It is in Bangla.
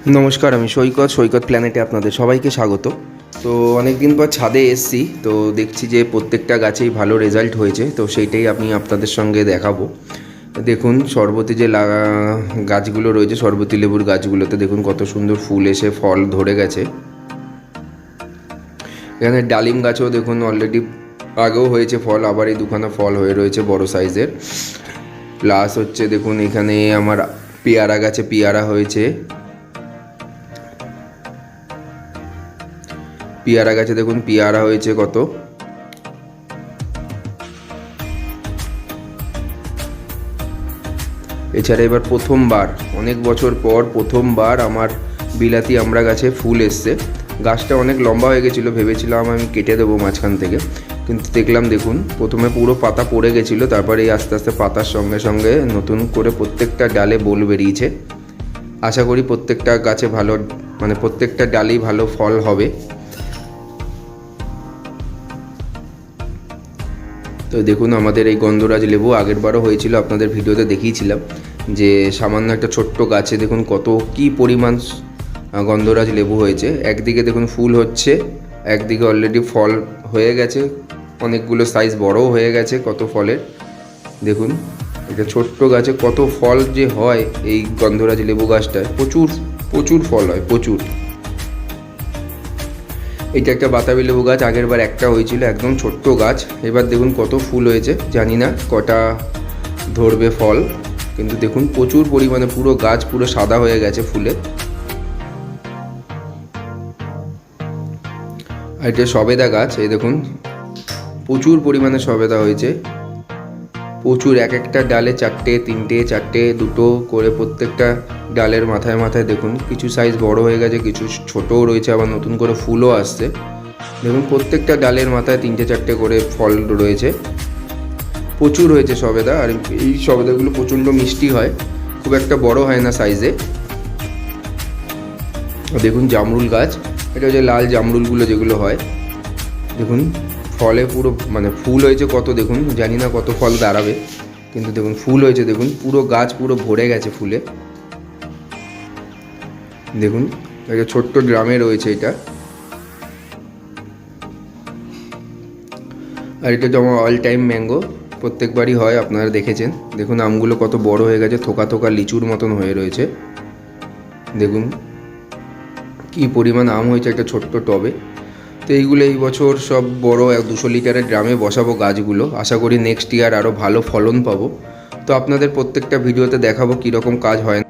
নমস্কার, আমি সৈকত প্ল্যানেটে আপনাদের সবাইকে স্বাগত। তো অনেক দিন পর ছাদে এসেছি, তো দেখছি যে প্রত্যেকটা গাছেই ভালো রেজাল্ট হয়েছে, তো সেইটাই আমি আপনাদের সঙ্গে দেখাবো। দেখুন শরবতী যে গাছগুলো রয়েছে, শরবতী লেবুর গাছগুলোতে দেখুন কত সুন্দর ফুল এসে ফল ধরে গেছে। এখানে ডালিম গাছেও দেখুন অলরেডি আগেও হয়েছে ফল, আবার এই দুখানা ফল হয়ে রয়েছে বড় সাইজের। প্লাস হচ্ছে দেখুন এখানে আমার পেয়ারা গাছে পেয়ারা হয়েছে, পেয়ারা গাছে দেখুন পেয়ারা হয়েছে কত। এছাড়া এবার প্রথমবার অনেক বছর পর প্রথমবার আমার বিলাতি আমড়া গাছে ফুল এসছে। গাছটা অনেক লম্বা হয়ে গেছিলো, ভেবেছিলাম আমি কেটে দেবো মাঝখান থেকে, কিন্তু দেখলাম দেখুন প্রথমে পুরো পাতা পড়ে গেছিলো, তারপরে এই আস্তে আস্তে পাতার সঙ্গে সঙ্গে নতুন করে প্রত্যেকটা ডালে বোল বেরিয়েছে। আশা করি প্রত্যেকটা গাছে ভালো, মানে প্রত্যেকটা ডালেই ভালো ফল হবে। তো দেখুন আমাদের এই গন্ধরাজ লেবু আগের বারও হয়েছিল, আপনাদের ভিডিওতে দেখিয়েছিলাম যে সামান্য একটা ছোট্ট গাছে দেখুন কত কি পরিমাণ গন্ধরাজ লেবু হয়েছে। একদিকে দেখুন ফুল হচ্ছে, একদিকে অলরেডি ফল হয়ে গেছে, অনেকগুলো সাইজ বড়ও হয়ে গেছে কত ফলের। দেখুন এটা ছোট্ট গাছে কত ফল যে হয়, এই গন্ধরাজ লেবু গাছটায় প্রচুর প্রচুর ফল হয়, প্রচুর। এটা একটা বাতাবি লেবু গাছ, আগের বার একটা হয়েছিল, একদম ছোট্ট গাছ। এবার দেখুন কত ফুল হয়েছে, জানি না কটা ধরবে ফল, কিন্তু দেখুন প্রচুর পরিমাণে পুরো গাছ পুরো সাদা হয়ে গেছে ফুলে। আর এটা সবেদা গাছ, এই দেখুন প্রচুর পরিমাণে সবেদা হয়েছে, প্রচুর। এক একটা ডালে চারটে, তিনটে, চারটে, দুটো করে প্রত্যেকটা ডালের মাথায় মাথায় দেখুন কিছু সাইজ বড় হয়ে গেছে, কিছু ছোটও রয়েছে, আবার নতুন করে ফুলও আসছে। দেখুন প্রত্যেকটা ডালের মাথায় তিনটে চারটে করে ফল রয়েছে, প্রচুর হয়েছে সবেদা। আর এই সবেদাগুলো প্রচণ্ড মিষ্টি হয়, খুব একটা বড় হয় না সাইজে। দেখুন জামরুল গাছ, এটা হচ্ছে লাল জামরুলগুলো যেগুলো হয়, দেখুন ফলে পুরো মানে ফুল হয়েছে কত, দেখুন জানি না কত ফল দাঁড়াবে, কিন্তু দেখুন ফুল হয়েছে, দেখুন পুরো গাছ পুরো ভরে গেছে ফুলে। দেখুন একটা ছোট্ট ড্রামে রয়েছে এটা। আর এটা তো আমার অল টাইম ম্যাঙ্গো, প্রত্যেকবারই হয়, আপনারা দেখেছেন। দেখুন আমগুলো কত বড় হয়ে গেছে, থোকা থোকা লিচুর মতন হয়ে রয়েছে। দেখুন কি পরিমাণ আম হয়েছে একটা ছোট্ট টবে। তো এইগুলো এই বছর সব বড় 200 লিটারের ড্রামে বসাবো গাছগুলো, আশা করি নেক্সট ইয়ার আরও ভালো ফলন পাবো। তো আপনাদের প্রত্যেকটা ভিডিওতে দেখাবো কীরকম কাজ হয়।